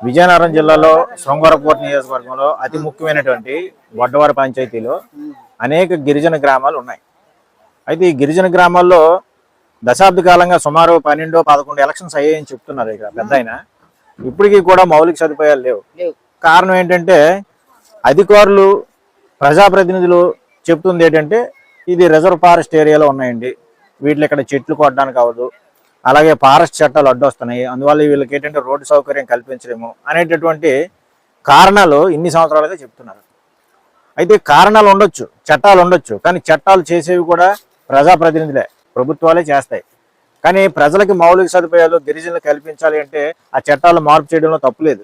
విజయనగరం జిల్లాలో శృంగారపూర్ నియోజకవర్గంలో అతి ముఖ్యమైనటువంటి వడ్డవారి పంచాయతీలో అనేక గిరిజన గ్రామాలు ఉన్నాయి. అయితే ఈ గిరిజన గ్రామాల్లో దశాబ్ద కాలంగా సుమారు 12-11 ఎలక్షన్స్ అయ్యాయని చెప్తున్నారు. ఇక్కడ పెద్ద ఆయన ఇప్పటికీ కూడా మౌలిక సదుపాయాలు లేవు. కారణం ఏంటంటే అధికారులు ప్రజాప్రతినిధులు చెప్తుంది ఏంటంటే ఇది రిజర్వ్ ఫారెస్ట్ ఏరియాలో ఉన్నాయండి, వీటిలో ఇక్కడ చెట్లు కొట్టడానికి అవ్వదు, అలాగే ఫారెస్ట్ చట్టాలు అడ్డొస్తున్నాయి, అందువల్ల వీళ్ళకి ఏంటంటే రోడ్డు సౌకర్యం కల్పించలేము అనేటటువంటి కారణాలు ఇన్ని సంవత్సరాలుగా చెప్తున్నారు. అయితే కారణాలు ఉండొచ్చు, చట్టాలు ఉండొచ్చు, కానీ చట్టాలు చేసేవి కూడా ప్రజాప్రతినిధులే, ప్రభుత్వాలే చేస్తాయి. కానీ ప్రజలకి మౌలిక సదుపాయాలు గిరిజనులు కల్పించాలి అంటే ఆ చట్టాలు మార్పు చేయడంలో తప్పులేదు.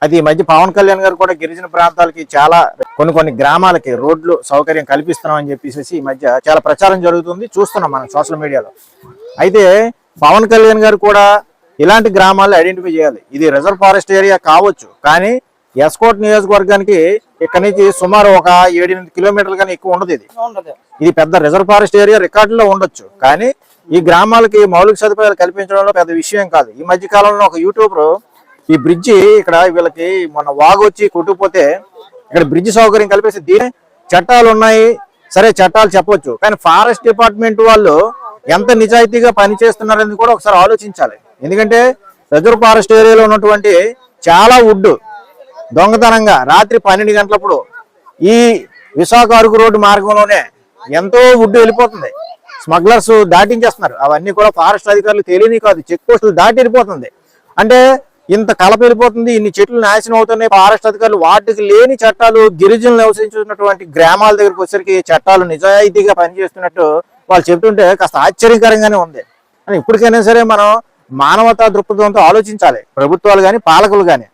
అది ఈ మధ్య పవన్ కళ్యాణ్ గారు కూడా గిరిజన ప్రాంతాలకి చాలా కొన్ని గ్రామాలకి రోడ్లు సౌకర్యం కల్పిస్తున్నాం అని చెప్పేసి ఈ మధ్య చాలా ప్రచారం జరుగుతుంది, చూస్తున్నాం మనం సోషల్ మీడియాలో. అయితే పవన్ కళ్యాణ్ గారు కూడా ఇలాంటి గ్రామాలను ఐడెంటిఫై చేయాలి. ఇది రిజర్వ్ ఫారెస్ట్ ఏరియా కావచ్చు, కానీ ఎస్కోట్ నియోజకవర్గానికి ఇక్కడ నుంచి సుమారు ఒక 7-8 కిలోమీటర్లు కానీ ఎక్కువ ఉండదు. ఇది పెద్ద రిజర్వ్ ఫారెస్ట్ ఏరియా రికార్డులో ఉండొచ్చు, కానీ ఈ గ్రామాలకి మౌలిక సదుపాయాలు కల్పించడంలో పెద్ద విషయం కాదు. ఈ మధ్య కాలంలో ఒక యూట్యూబర్ ఈ బ్రిడ్జి ఇక్కడ వీళ్ళకి మొన్న వాగు వచ్చి కొట్టుకుపోతే ఇక్కడ బ్రిడ్జి సౌకర్యం కల్పిస్తే దీని చట్టాలు ఉన్నాయి, సరే చట్టాలు చెప్పొచ్చు, కానీ ఫారెస్ట్ డిపార్ట్మెంట్ వాళ్ళు ఎంత నిజాయితీగా పనిచేస్తున్నారని కూడా ఒకసారి ఆలోచించాలి. ఎందుకంటే రిజర్వ్ ఫారెస్ట్ ఏరియాలో ఉన్నటువంటి చాలా వుడ్ దొంగతనంగా రాత్రి 12 గంటలప్పుడు ఈ విశాఖ అరకు రోడ్డు మార్గంలోనే ఎంతో వుడ్ వెళ్ళిపోతుంది. స్మగ్లర్స్ దాటించేస్తున్నారు. అవన్నీ కూడా ఫారెస్ట్ అధికారులు తెలియని కాదు, చెక్ పోస్టులు దాటి వెళ్ళిపోతుంది. అంటే ఇంత కలప వెళ్ళిపోతుంది, ఇన్ని చెట్లు నాశనం అవుతున్నాయి. ఫారెస్ట్ అధికారులు వాటికి లేని చట్టాలు గిరిజనులు నివసించున్నటువంటి గ్రామాల దగ్గరికి వచ్చేసరికి చట్టాలు నిజాయితీగా పనిచేస్తున్నట్టు వాళ్ళు చెప్తుంటే కాస్త ఆశ్చర్యకరంగానే ఉంది. అని ఇప్పటికైనా సరే మనం మానవతా దృక్పథంతో ఆలోచించాలి, ప్రభుత్వాలు కానీ పాలకులు కానీ.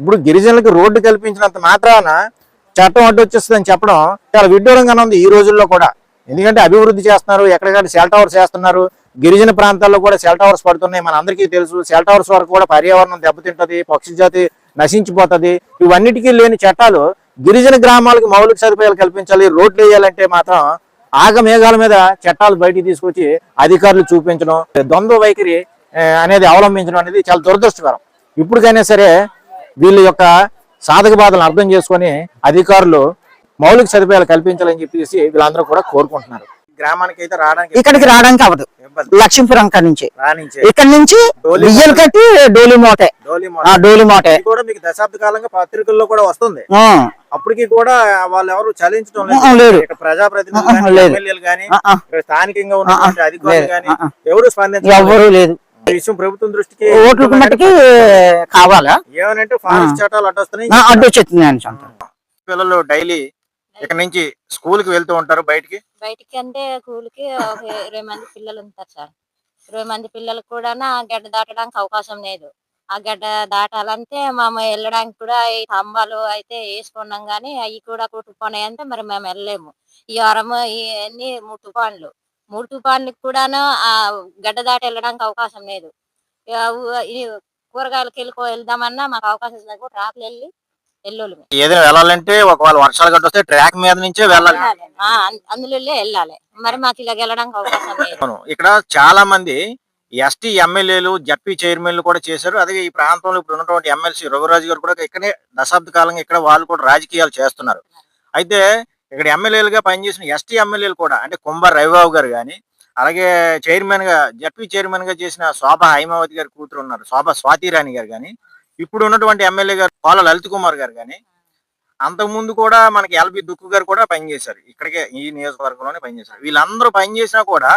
ఇప్పుడు గిరిజనులకు రోడ్డు కల్పించినంత మాత్రాన చట్టం అడ్డు వచ్చేస్తుందని చెప్పడం చాలా విడ్డూరంగానే ఉంది ఈ రోజుల్లో కూడా. ఎందుకంటే అభివృద్ధి చేస్తున్నారు, ఎక్కడికక్కడ సెల్ టవర్స్ చేస్తున్నారు, గిరిజన ప్రాంతాల్లో కూడా సెల్ టవర్స్ పడుతున్నాయి. మన అందరికీ తెలుసు, సెల్ టవర్స్ వరకు కూడా పర్యావరణం దెబ్బతింటది, పక్షి జాతి నశించిపోతుంది. ఇవన్నిటికీ లేని చట్టాలు గిరిజన గ్రామాలకు మౌలిక సదుపాయాలు కల్పించాలి, రోడ్లు వేయాలంటే మాత్రం ఆగమేఘాల మీద చట్టాలు బయటికి తీసుకొచ్చి అధికారులు చూపించడం, ద్వంద్వ వైఖరి అనేది అవలంబించడం అనేది చాలా దురదృష్టకరం. ఇప్పటికైనా సరే వీళ్ళ యొక్క సాధక బాధలను అర్థం చేసుకొని అధికారులు మౌలిక సదుపాయాలు కల్పించాలని చెప్పేసి వీళ్ళందరూ కూడా కోరుకుంటున్నారు. గ్రామానికి అయితే ఇక్కడికి రావడానికి అవ్వదు. లక్ష్మీపురం నుంచి ఇక్కడ నుంచి బియ్యం కట్టి డోలిమోటే కూడా మీకు దశాబ్ద కాలంగా పత్రికల్లో కూడా వస్తుంది. అప్పటికి కూడా వాళ్ళు ఎవరు చలించడం లేదు. ప్రజాప్రతినిధులు కానీ స్థానికంగా ఉన్నటువంటి అధికారులు కానీ ఎవరు స్పందించడం లేదు. ఈ విషయం ప్రభుత్వం దృష్టికి ఓట్లకు మట్టుకి కావాలా ఏమనంటే ఫారెస్ట్ చట్టాలు అడ్డొస్తున్నాయి, పిల్లలు డైలీ ఇక్కడ నుంచి స్కూల్ కి వెళ్తూ ఉంటారు. బయటికి అంటే స్కూల్కి 20 మంది పిల్లలు ఉంటారు సార్. 20 మంది పిల్లలకు కూడా గడ్డ దాటడానికి అవకాశం లేదు. ఆ గడ్డ దాటాలంటే మేము వెళ్ళడానికి కూడా ఈ స్తంభాలు అయితే వేసుకున్నాం, కానీ అవి కూడా కొట్టుకుపోయినాయి అంటే మరి మేము వెళ్ళలేము. ఈ వరము ఇవన్నీ 3 తుఫాన్లకు కూడాను ఆ గడ్డ దాటి వెళ్ళడానికి అవకాశం లేదు. కూరగాయలకి వెళ్దామన్నా మాకు అవకాశం లేదు. ట్రాక్లు వెళ్ళి ఏదైనా వెళ్ళాలంటే ఒకవేళ వర్షాలు గట్ట వస్తే ట్రాక్ మీద నుంచే వెళ్ళాలి, అందులో వెళ్ళాలి. మరి మాకు ఇలా వెళ్ళడానికి అవకాశం లేదు. ఇక్కడ చాలా మంది ఎస్టీ ఎమ్మెల్యేలు, జడ్పీ చైర్మన్లు కూడా చేశారు. అదే ఈ ప్రాంతంలో ఇప్పుడు ఉన్నటువంటి ఎమ్మెల్సీ రఘురాజు గారు కూడా ఇక్కడే దశాబ్ద కాలంగా ఇక్కడ వాళ్ళు కూడా రాజకీయాలు చేస్తున్నారు. అయితే ఇక్కడ ఎమ్మెల్యేలుగా పనిచేసిన ఎస్టీ ఎమ్మెల్యేలు కూడా అంటే కుంభ రవిబాబు గారు కానీ, అలాగే చైర్మన్ గా జడ్పీ చైర్మన్ గా చేసిన శోభా హైమావతి గారి కూతురు ఉన్నారు శోభా స్వాతిరాణి గారు కానీ, ఇప్పుడు ఉన్నటువంటి ఎమ్మెల్యే గారు కోల లలిత్ కుమార్ గారు కానీ, అంతకుముందు కూడా మనకి ఎల్బి దుక్కు గారు కూడా పనిచేశారు. ఇక్కడికే ఈ నియోజకవర్గంలోనే పనిచేశారు. వీళ్ళందరూ పనిచేసినా కూడా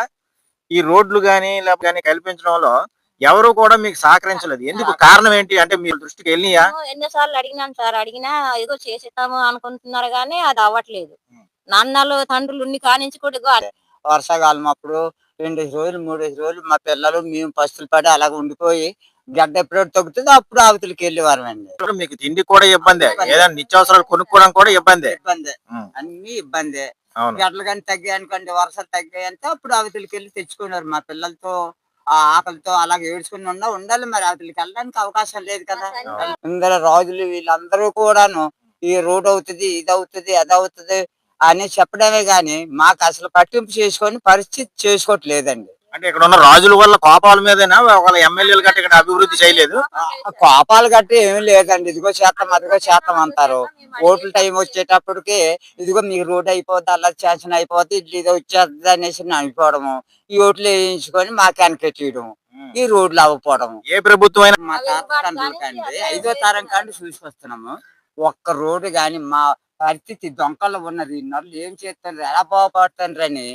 ఈ రోడ్లు కానీ లేకపోతే కల్పించడంలో ఎవరు కూడా మీకు సహకరించలేదు. ఎందుకు, కారణం ఏంటి అంటే మీ దృష్టికి వెళ్ళియా? ఎన్నోసార్లు అడిగినాను సార్, అడిగినా ఏదో చేసేస్తాము అనుకుంటున్నారు కానీ అది అవ్వట్లేదు. నాన్నలు తండ్రులు ఉన్ని కానించి కూడా వర్షాకాలం అప్పుడు 2 రోజులు 3 రోజులు మా పిల్లలు మేము పస్తులు పడి అలాగ ఉండిపోయి గడ్డ ఎప్పుడో తగ్గుతుంది అప్పుడు అవతలకి వెళ్ళేవారు అండి. మీకు తిండి కూడా ఇబ్బంది, ఏదైనా నిత్యావసరాలు కొనుక్కోవడం కూడా ఇబ్బంది, అన్ని ఇబ్బంది. గడ్డలు కానీ తగ్గాయి అనుకోండి, వర్షాలు తగ్గాయి అంటే అప్పుడు అవతలకి వెళ్ళి తెచ్చుకున్నారు. మా పిల్లలతో ఆ ఆకలితో అలాగే ఏడ్చుకుని ఉండాలి. మరి అవతలకి వెళ్ళడానికి అవకాశం లేదు కదా. ఇందులో రాజులు వీళ్ళందరూ కూడాను ఈ రోడ్ అవుతుంది, ఇది అవుతుంది, అది అవుతుంది అని చెప్పడమే గాని మాకు అసలు పట్టింపు చేసుకొని పరిస్థితి చేసుకోవట్లేదండి. అంటే ఇక్కడ ఉన్న రాజుల వల్ల కోపాల మీదైనా వాళ్ళ ఎమ్మెల్యేలు గట్ట ఇక్కడ అభివృద్ధి చేయలేదు. కోపాలు గట్టి ఏమీ లేదండి. ఇదిగో చేస్తాం అదిగో చేస్తాం అంటారు. ఓట్ల టైం వచ్చేటప్పటికి ఇదిగో మీకు రోడ్ అయిపోద్ది, అలా శాంక్షన్ అయిపోద్ది, ఇది వచ్చేస్తుంది అనేసి అనుకోవడము, ఈ ఓట్లు వేయించుకొని మా వెనకెట్టేయడం, ఈ రోడ్లు అవ్వకపోవడము. ఏ ప్రభుత్వం అయినా మా తాత తండ్రులకండి 5వ తరం కాండి చూసుకొస్తున్నాము. ఒక్క రోడ్డు గాని మా పరిస్థితి దొంకల్లో ఉన్నది. నన్ను ఏం చేస్తారు, ఎలా బాగుపడుతుండ్రు అని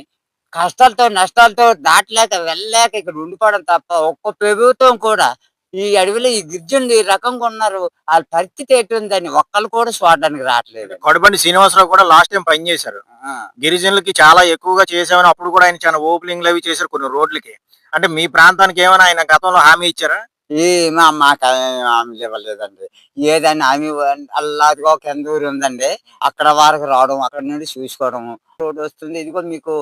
కష్టాలతో నష్టాలతో దాటలేక వెళ్ళలేక ఇక్కడ ఉండిపోవడం తప్ప ఒక్క ప్రభుత్వం కూడా ఈ అడవిలో ఈ గిరిజనులు ఈ రకంగా ఉన్నారు, వాళ్ళ పరిస్థితి ఎటుందని ఒక్కళ్ళు కూడా చూడడానికి రావట్లేదు. కొడబండి శ్రీనివాసరావు కూడా లాస్ట్ టైం పనిచేశారు. గిరిజనులకి చాలా ఎక్కువగా చేసామని అప్పుడు కూడా ఆయన చాలా ఓపెనింగ్లు అవి చేశారు కొన్ని రోడ్లకి. అంటే మీ ప్రాంతానికి ఏమైనా ఆయన గతంలో హామీ ఇచ్చారా? ఏమో మాకు హామీలు ఇవ్వలేదండి. ఏదైనా హామీ అల్లాదిగా ఒక ఊరు ఉందండి, అక్కడ వరకు రావడం, అక్కడ నుండి చూసుకోవడం. రోడ్డు వస్తుంది, ఇదిగో మీకు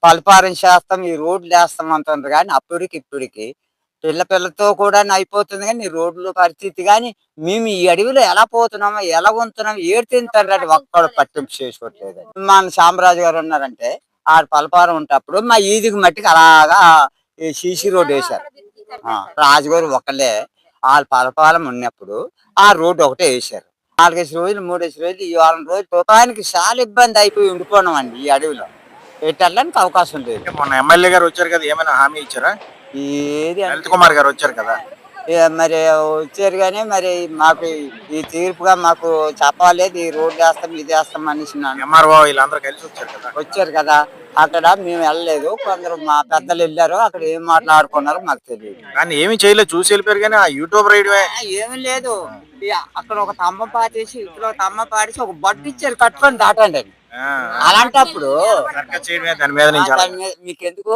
పలపారం చేస్తాం, ఈ రోడ్లు వేస్తాం అంటున్నారు. కానీ అప్పటికి ఇప్పటికి పిల్లతో కూడా అయిపోతుంది. కానీ ఈ రోడ్ల పరిస్థితి కానీ మేము ఈ అడవిలో ఎలా పోతున్నామో ఎలా ఉంటున్నామో ఏడు తింటారు ఒక్కడు పట్టింపు చేసుకోవట్లేదు. మన సామ్రాజు గారు ఉన్నారంటే ఆడ పలపారం ఉంటప్పుడు మా ఈదికి మట్టికి అలాగా సీసీ రోడ్ వేశారు. రాజుగారు ఒకళ్ళే వాళ్ళ పలపాలం ఉన్నప్పుడు ఆ రోడ్డు ఒకటే వేశారు. 4 రోజులు 3 రోజులు ఈ 4 రోజులు తుఫానికి చాలా ఇబ్బంది అయిపోయి ఉండిపోవడం అండి. ఈ అడవిలో ఎట్టడానికి అవకాశం లేదు. మొన్న ఎమ్మెల్యే గారు వచ్చారు కదా, ఏమైనా హామీ ఇచ్చారా? ఏది లలిత్ కుమార్ గారు వచ్చారు కదా, మరి వచ్చారు కానీ మరి మాకు ఈ తీర్పుగా మాకు చెప్పలేదు, ఈ రోడ్డు వేస్తాం ఇది వేస్తాం అనేసి ఎంఆర్ఓ వీళ్ళందరూ కలిసి వచ్చారు కదా. వచ్చారు కదా, అక్కడ మేము వెళ్ళలేదు. కొందరు మా పెద్దలు వెళ్ళారు, అక్కడ ఏం మాట్లాడుకున్నారో మాకు తెలియదు. కానీ ఏమి చేయలేదు, చూసి వెళ్ళిపోయారు. కానీ ఆ యూట్యూబ్ రైడ్వే ఏమీ లేదు. అక్కడ ఒక తమ్మ పాటేసి ఇక్కడ ఒక తమ్మ పాటేసి ఒక బట్టు ఇచ్చారు, కట్టుకొని దాటండి అని. అలాంటప్పుడు దాని మీద మీకెందుకు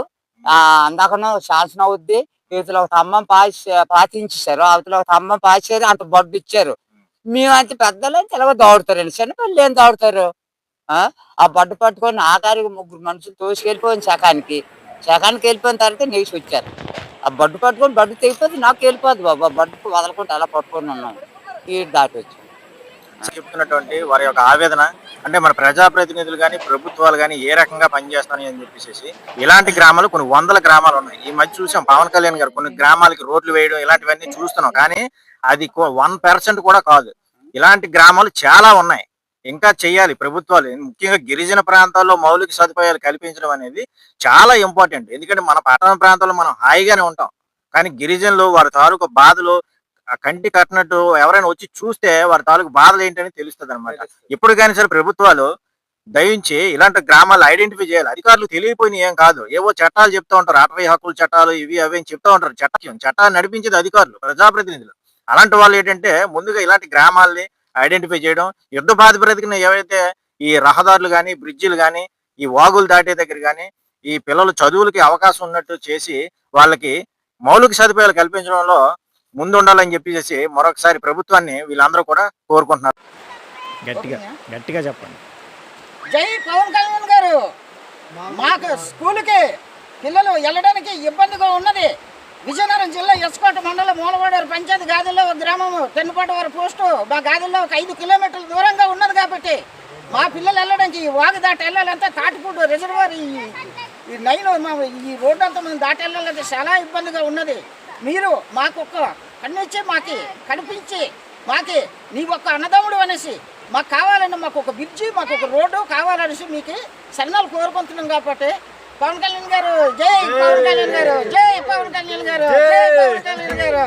అందాకనో శాసనం అవుద్ది. ఇవతల ఒక తమ్మం పాతించేశారు, అవతల ఒక తమ్మం పాచారు, అంత బొడ్డు ఇచ్చారు. మేము అంత పెద్దలు తెలవ దౌడుతారండి, చిన్నపిల్లలు ఏం దౌడుతారు? ఆ బడ్డు పట్టుకొని ఆఖరికి 3 మనుషులు తోసుకెళ్ళిపోయింది శకానికి వెళ్ళిపోయిన తర్వాత నెగిసి వచ్చారు. ఆ బడ్డు పట్టుకొని బడ్డు తెగిపోతే నాకు వెళ్ళిపోద్ది బాబా, బడ్డు వదలకుండా అలా పట్టుకొని ఉన్నాం, ఈ దాటి వచ్చి చెప్తున్నటువంటి వారి యొక్క ఆవేదన. అంటే మన ప్రజాప్రతినిధులు కానీ ప్రభుత్వాలు కానీ ఏ రకంగా పనిచేస్తాయి అని చెప్పేసి ఇలాంటి గ్రామాలు కొన్ని 100 గ్రామాలు ఉన్నాయి. ఈ మధ్య చూసాం పవన్ కళ్యాణ్ గారు కొన్ని గ్రామాలకి రోడ్లు వేయడం ఇలాంటివన్నీ చూస్తున్నాం. కానీ అది 1% కూడా కాదు. ఇలాంటి గ్రామాలు చాలా ఉన్నాయి, ఇంకా చెయ్యాలి ప్రభుత్వాలు. ముఖ్యంగా గిరిజన ప్రాంతాల్లో మౌలిక సదుపాయాలు కల్పించడం అనేది చాలా ఇంపార్టెంట్. ఎందుకంటే మన పట్టణ ప్రాంతాల్లో మనం హాయిగానే ఉంటాం, కానీ గిరిజనులు వారి తాలూకు బాధలు కంటి కట్టినట్టు ఎవరైనా వచ్చి చూస్తే వారి తాలూకు బాధలు ఏంటని తెలుస్తుంది అనమాట. ఇప్పుడు కానీ సరే ప్రభుత్వాలు దయించి ఇలాంటి గ్రామాలు ఐడెంటిఫై చేయాలి. అధికారులు తెలియపోయినాయి ఏం కాదు, ఏవో చట్టాలు చెప్తా ఉంటారు, అటవీ హక్కుల చట్టాలు ఇవి అవి అని చెప్తా ఉంటారు. చట్టాలు నడిపించేది అధికారులు, ప్రజాప్రతినిధులు. అలాంటి వాళ్ళు ఏంటంటే ముందుగా ఇలాంటి గ్రామాల్ని ఐడెంటిఫై చేయడం, యుద్ధ ప్రాతిపదికన ఏవైతే ఈ రహదారులు కానీ బ్రిడ్జిలు కానీ ఈ వాగులు దాటే దగ్గర కానీ ఈ పిల్లలు చదువులకి అవకాశం ఉన్నట్టు చేసి వాళ్ళకి మౌలిక సదుపాయాలు కల్పించడంలో ముందుండాలని చెప్పేసి మరొకసారి ప్రభుత్వాన్ని వీళ్ళందరూ కూడా కోరుకుంటున్నారు. గట్టిగా చెప్పండి. జై పవన్ కళ్యాణ్ గారు. మాకు స్కూల్కి పిల్లలు వెళ్ళడానికి ఇబ్బందిగా ఉన్నది. విజయనగరం జిల్లా ఎస్కోట మండలం మూలవాడూరు పంచాయతీ గాదిలో ఒక గ్రామము, తెన్నుపాటి వారి పోస్టు మా గాదిలో ఒక 5 కిలోమీటర్ల దూరంగా ఉన్నది. కాబట్టి మా పిల్లలు వెళ్ళడానికి ఈ వాగు దాటి వెళ్ళాలంటే తాటిపూడి రిజర్వాయర్ ఈ 9 ఈ రోడ్డు అంతా మేము దాటి వెళ్ళాలంటే చాలా ఇబ్బందిగా ఉన్నది. మీరు మాకు ఒక కన్నిచ్చి మాకి కనిపించి మాకి నీ ఒక్క అన్నదమ్ముడు అనేసి మాకు కావాలండి, మాకు ఒక బ్రిడ్జి మాకు ఒక రోడ్డు కావాలనేసి మీకు సన్నాలు కోరుకుంటున్నాం. కాబట్టి పవన్ కళ్యాణ్ గారు, జై పవన్ కళ్యాణ్ గారు, జై పవన్ కళ్యాణ్ గారు, జై పవన్ కళ్యాణ్ గారు.